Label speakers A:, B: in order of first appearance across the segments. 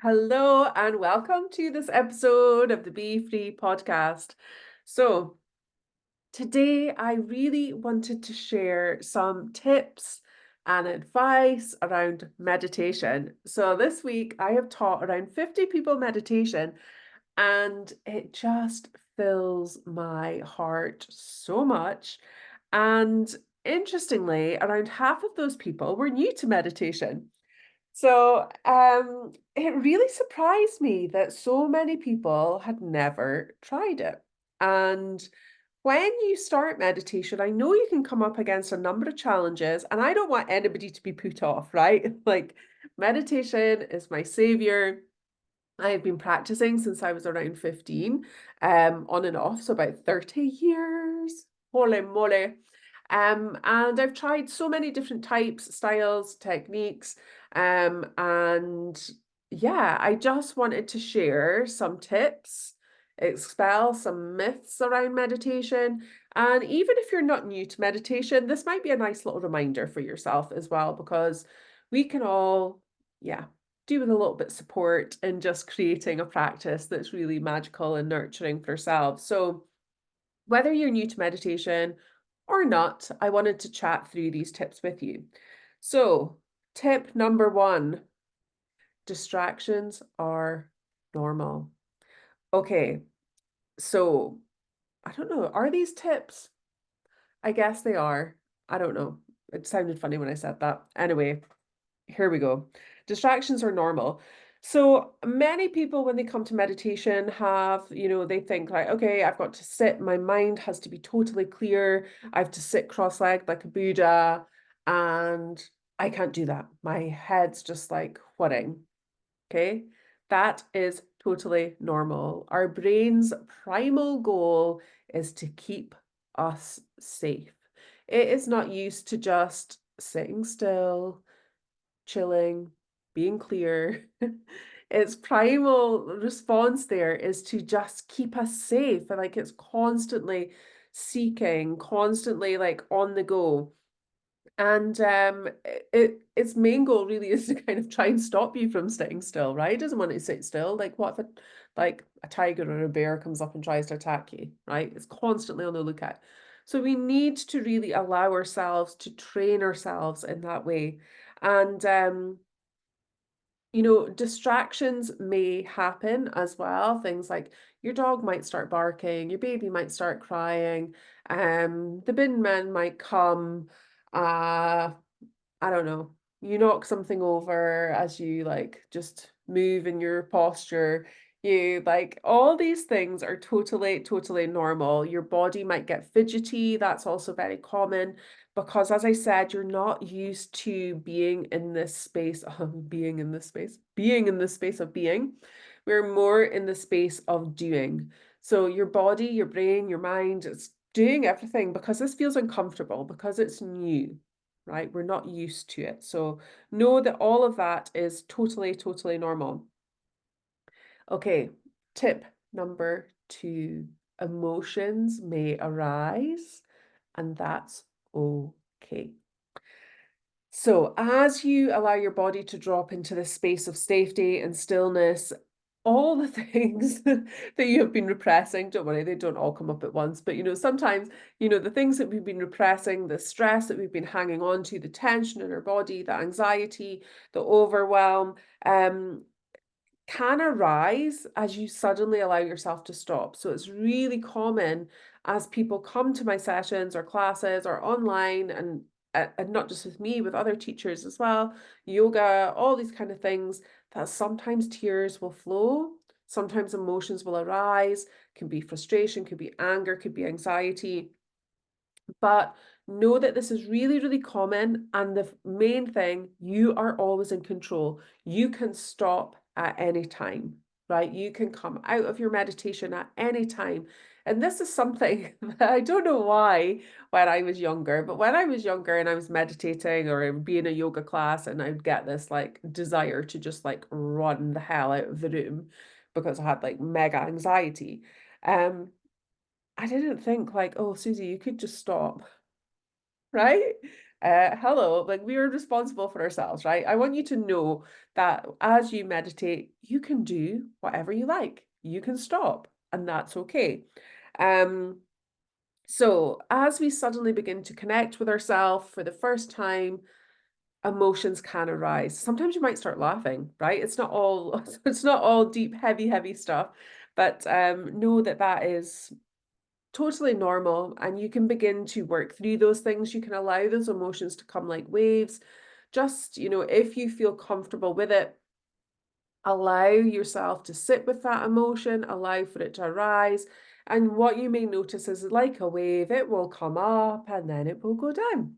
A: Hello and welcome to this episode of the Be Free podcast. So, today I really wanted to share some tips and advice around meditation. So, this week I have taught around 50 people meditation, and it just fills my heart so much. And interestingly, around half of those people were new to meditation. So, it really surprised me that so many people had never tried it. And when you start meditation, I know you can come up against a number of challenges, and I don't want anybody to be put off, right? Like, meditation is my savior. I have been practicing since I was around 15, on and off, so about 30 years. Holy moly. And I've tried so many different types, styles, techniques, and yeah, I just wanted to share some tips, expel some myths around meditation, and even if you're not new to meditation, this might be a nice little reminder for yourself as well, because we can all, yeah, do with a little bit of support in just creating a practice that's really magical and nurturing for ourselves. So, whether you're new to meditation or not, I wanted to chat through these tips with you. So, tip number one, distractions are normal. Okay, so I don't know, are these tips? I guess they are. I don't know. It sounded funny when I said that. Anyway, here we go. Distractions are normal. So many people, when they come to meditation, they think like, okay, I've got to sit, my mind has to be totally clear. I have to sit cross-legged like a Buddha, and I can't do that. My head's just like whirring. Okay. That is totally normal. Our brain's primal goal is to keep us safe. It is not used to just sitting still, chilling, being clear. Its primal response there is to just keep us safe. And like it's constantly seeking, constantly like on the go. And its main goal really is to kind of try and stop you from sitting still, right? It doesn't want you to sit still. Like what if a tiger or a bear comes up and tries to attack you, right? It's constantly on the lookout. So we need to really allow ourselves to train ourselves in that way. And distractions may happen as well. Things like your dog might start barking, your baby might start crying, the bin man might come, I don't know, you knock something over as you like just move in your posture. You like all these things are totally, totally normal. Your body might get fidgety. That's also very common because, as I said, you're not used to being in this space, being in this space of being. We're more in the space of doing. So your body, your brain, your mind, it's doing everything because this feels uncomfortable, because it's new, right? We're not used to it. So know that all of that is totally, totally normal. Okay, tip number two, emotions may arise, and that's okay. So as you allow your body to drop into this space of safety and stillness, all the things that you have been repressing, don't worry, they don't all come up at once, but sometimes, the things that we've been repressing, the stress that we've been hanging on to, the tension in our body, the anxiety, the overwhelm, can arise as you suddenly allow yourself to stop. So it's really common as people come to my sessions or classes or online, and not just with me, with other teachers as well, yoga, all these kind of things, that sometimes tears will flow, sometimes emotions will arise, can be frustration, could be anger, could be anxiety. But know that this is really, really common. And the main thing, you are always in control. You can stop at any time, right? You can come out of your meditation at any time. And this is something that I don't know why when I was younger, but when I was younger and I was meditating or be in a yoga class, and I would get this like desire to just like run the hell out of the room because I had like mega anxiety. Um, I didn't think like, oh, Susie, you could just stop, right? hello, like we are responsible for ourselves, right? I want you to know that as you meditate, you can do whatever you like. You can stop, and that's okay. So as we suddenly begin to connect with ourselves for the first time, emotions can arise. Sometimes you might start laughing, right? It's not all deep, heavy stuff, but know that that is totally normal, and you can begin to work through those things. You can allow those emotions to come like waves. Just, if you feel comfortable with it, allow yourself to sit with that emotion, allow for it to arise. And what you may notice is like a wave, it will come up and then it will go down.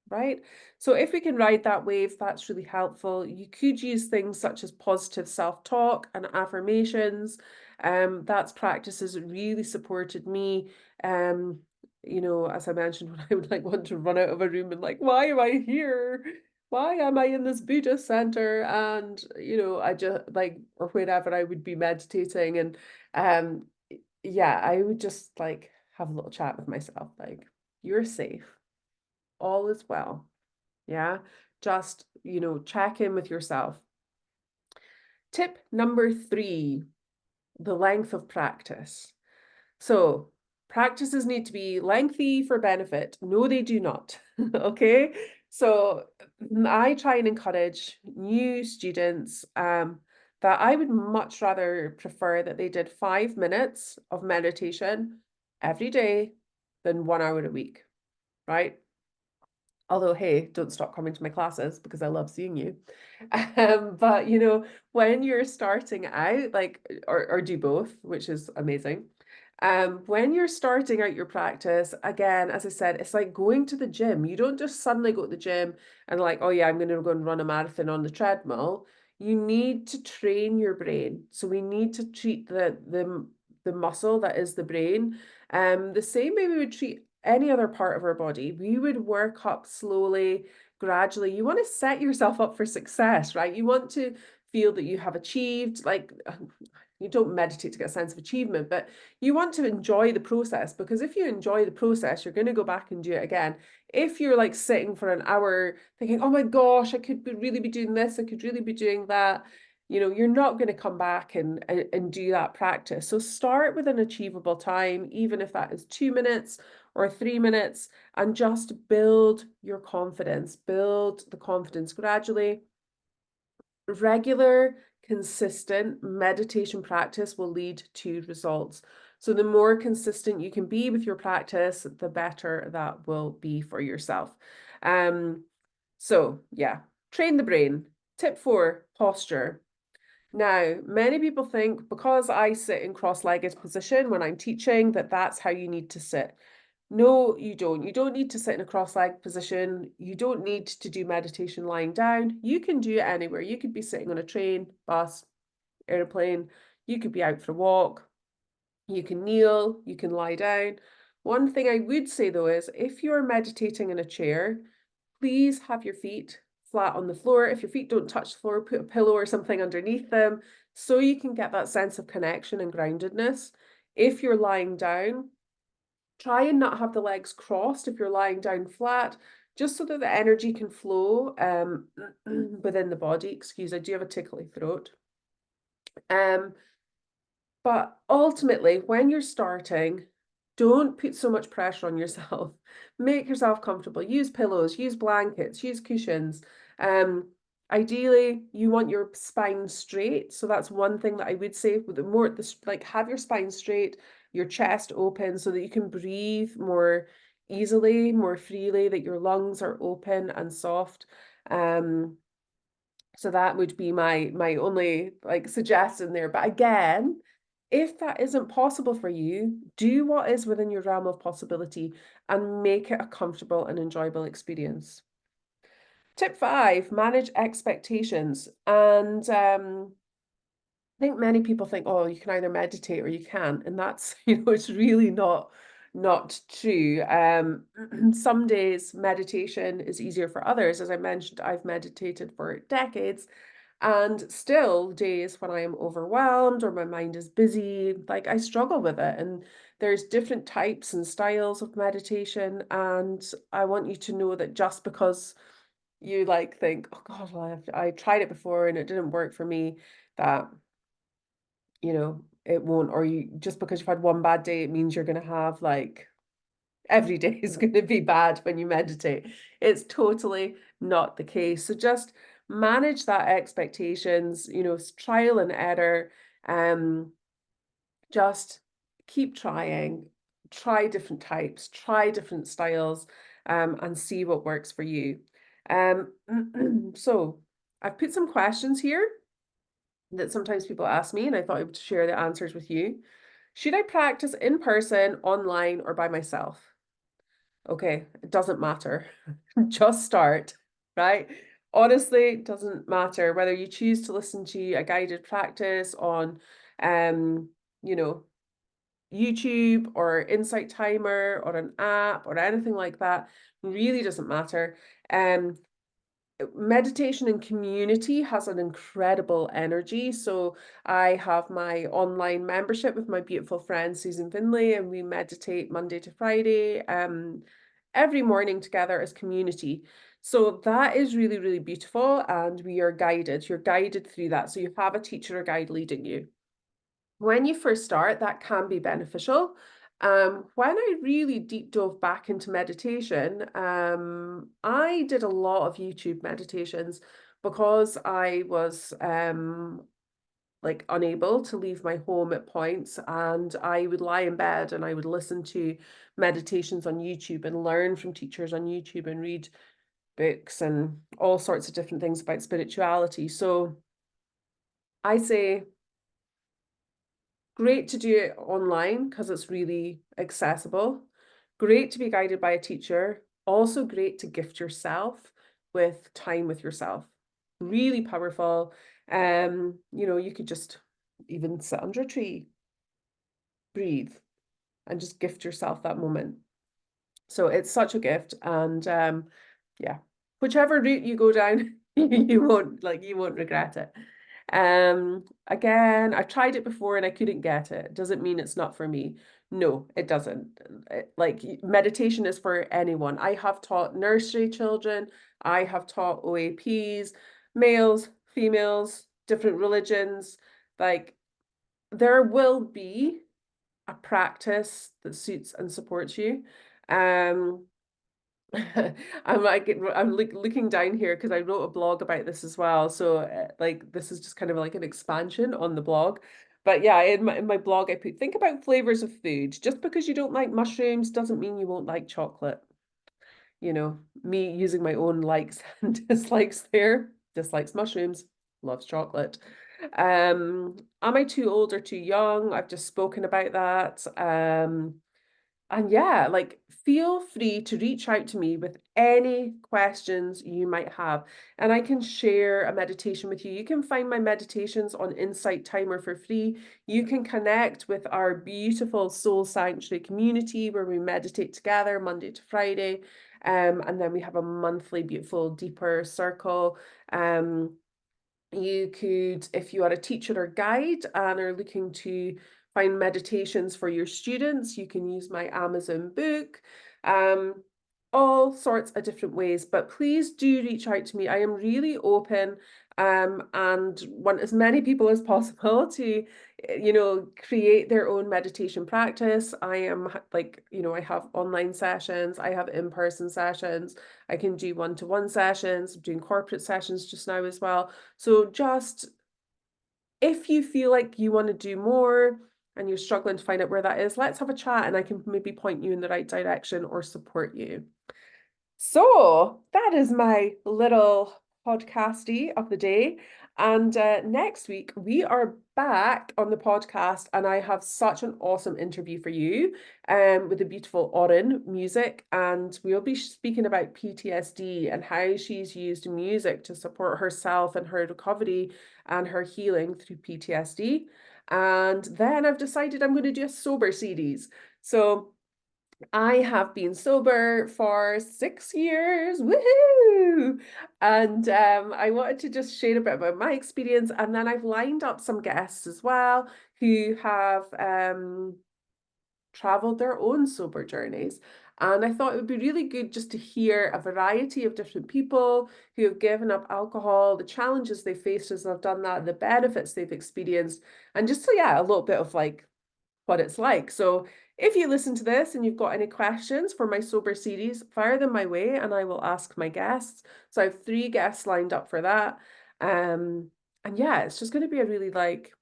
A: Right? So if we can ride that wave, that's really helpful. You could use things such as positive self-talk and affirmations. That's practices that really supported me. As I mentioned, when I would like want to run out of a room and like, why am I here? Why am I in this Buddhist center? And I just like, or wherever I would be meditating, and yeah, I would just like have a little chat with myself, like, you're safe, all is well. Yeah, just, check in with yourself. Tip number 3, the length of practice. So practices need to be lengthy for benefit. No, they do not. Okay. So I try and encourage new students that I would much rather prefer that they did 5 minutes of meditation every day than 1 hour a week, right? Although, hey, don't stop coming to my classes because I love seeing you. But when you're starting out, like, or do both, which is amazing. When you're starting out your practice, again, as I said, it's like going to the gym. You don't just suddenly go to the gym and like, oh yeah, I'm going to go and run a marathon on the treadmill. You need to train your brain. So we need to treat the muscle that is the brain. The same way we would treat any other part of our body. We would work up slowly, gradually. You want to set yourself up for success, right? You want to feel that you have achieved, like, you don't meditate to get a sense of achievement, but you want to enjoy the process, because if you enjoy the process, you're going to go back and do it again. If you're like sitting for an hour thinking, oh my gosh, I could really be doing this, I could really be doing that, you're not going to come back and do that practice. So start with an achievable time, even if that is 2 minutes or 3 minutes, and just build your confidence, build the confidence gradually. Regular, consistent meditation practice will lead to results. So the more consistent you can be with your practice, the better that will be for yourself. So yeah, train the brain. Tip 4, posture. Now, many people think because I sit in cross-legged position when I'm teaching that that's how you need to sit. No, you don't. You don't need to sit in a cross-legged position. You don't need to do meditation lying down. You can do it anywhere. You could be sitting on a train, bus, airplane. You could be out for a walk. You can kneel. You can lie down. One thing I would say though is if you're meditating in a chair, please have your feet flat on the floor. If your feet don't touch the floor, put a pillow or something underneath them so you can get that sense of connection and groundedness. If you're lying down, try and not have the legs crossed if you're lying down flat, just so that the energy can flow within the body. Excuse, I do have a tickly throat. But ultimately, when you're starting, don't put so much pressure on yourself. Make yourself comfortable. Use pillows, use blankets, use cushions. Ideally, you want your spine straight. So that's one thing that I would say. With the more, like, have your spine straight, your chest open, so that you can breathe more easily, more freely, that your lungs are open and soft. So that would be my only like suggestion there. But again, if that isn't possible for you, do what is within your realm of possibility and make it a comfortable and enjoyable experience. Tip 5, manage expectations. And I think many people think, oh, you can either meditate or you can't. And that's, it's really not true. Some days meditation is easier for others. As I mentioned, I've meditated for decades. And still days when I am overwhelmed or my mind is busy, like I struggle with it. And there's different types and styles of meditation, and I want you to know that just because you like think, oh God, well, I tried it before and it didn't work for me, that it won't, or you just because you've had one bad day, it means you're gonna have like every day is going to be bad when you meditate. It's totally not the case. So just manage that expectations, trial and error. Just keep trying, try different types, try different styles, and see what works for you. So I've put some questions here that sometimes people ask me, and I thought I would share the answers with you. Should I practice in person, online, or by myself? Okay, it doesn't matter. Just start, right? Honestly, it doesn't matter whether you choose to listen to a guided practice on, you know, YouTube or Insight Timer or an app or anything like that. Really doesn't matter. Meditation and community has an incredible energy. So I have my online membership with my beautiful friend Susan Finlay, and we meditate Monday to Friday, every morning together as community. So that is really, really beautiful, and we are guided. You're guided through that. So you have a teacher or guide leading you. When you first start, that can be beneficial. When I really deep dove back into meditation, I did a lot of YouTube meditations because I was like unable to leave my home at points, and I would lie in bed and I would listen to meditations on YouTube and learn from teachers on YouTube and read books and all sorts of different things about spirituality. So I say, great to do it online because it's really accessible. Great to be guided by a teacher. Also great to gift yourself with time with yourself. Really powerful. You could just even sit under a tree, breathe, and just gift yourself that moment. So it's such a gift, and yeah, whichever route you go down, you won't regret it. Again, I tried it before and I couldn't get it. Does it mean it's not for me? No, it doesn't. Like meditation is for anyone. I have taught nursery children, I have taught OAPs, males, females, different religions. Like there will be a practice that suits and supports you. Um, I'm looking down here because I wrote a blog about this as well. So like this is just kind of like an expansion on the blog. But yeah, in my blog I put, think about flavors of food. Just because you don't like mushrooms doesn't mean you won't like chocolate. Me using my own likes and dislikes there. Dislikes mushrooms, loves chocolate. Am I too old or too young? I've just spoken about that. And yeah, like feel free to reach out to me with any questions you might have, and I can share a meditation with you. You can find my meditations on Insight Timer for free. You can connect with our beautiful Soul Sanctuary community where we meditate together Monday to Friday. And then we have a monthly beautiful deeper circle. You could, if you are a teacher or guide and are looking to find meditations for your students, you can use my Amazon book. All sorts of different ways, but please do reach out to me. I am really open, and want as many people as possible to, create their own meditation practice. I am like, I have online sessions, I have in-person sessions, I can do one-to-one sessions, I'm doing corporate sessions just now as well. So just if you feel like you want to do more and you're struggling to find out where that is, let's have a chat and I can maybe point you in the right direction or support you. So that is my little podcasty of the day. And next week we are back on the podcast, and I have such an awesome interview for you with the beautiful Oren music. And we'll be speaking about PTSD and how she's used music to support herself and her recovery and her healing through PTSD. And then I've decided I'm going to do a sober series. So I have been sober for 6 years, woohoo! And I wanted to just share a bit about my experience, and then I've lined up some guests as well who have traveled their own sober journeys. And I thought it would be really good just to hear a variety of different people who have given up alcohol, the challenges they faced as they've done that, the benefits they've experienced, and just so, yeah, a little bit of like what it's like. So if you listen to this and you've got any questions for my sober series, fire them my way and I will ask my guests. So I have 3 guests lined up for that. And yeah, it's just going to be a really like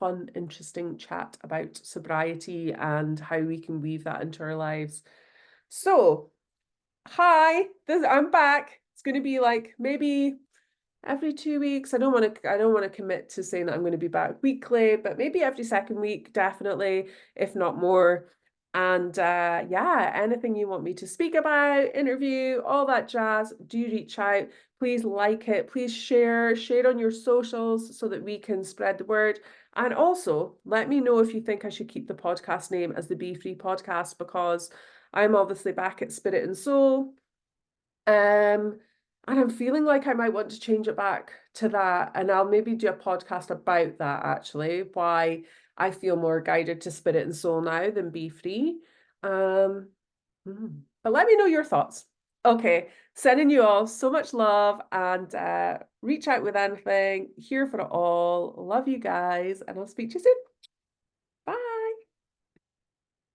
A: fun, interesting chat about sobriety and how we can weave that into our lives. So, hi, I'm back. It's going to be like maybe every 2 weeks. I don't want to commit to saying that I'm going to be back weekly, but maybe every second week, definitely, if not more. And yeah, anything you want me to speak about, interview, all that jazz, do reach out. Please like it. Please share it on your socials so that we can spread the word. And also let me know if you think I should keep the podcast name as the Be Free Podcast, because I'm obviously back at Spirit and Soul. And I'm feeling like I might want to change it back to that. And I'll maybe do a podcast about that actually, why I feel more guided to Spirit and Soul now than Be Free. Um, but let me know your thoughts. Okay, sending you all so much love, and reach out with anything, here for it all. Love you guys, and I'll speak to you soon.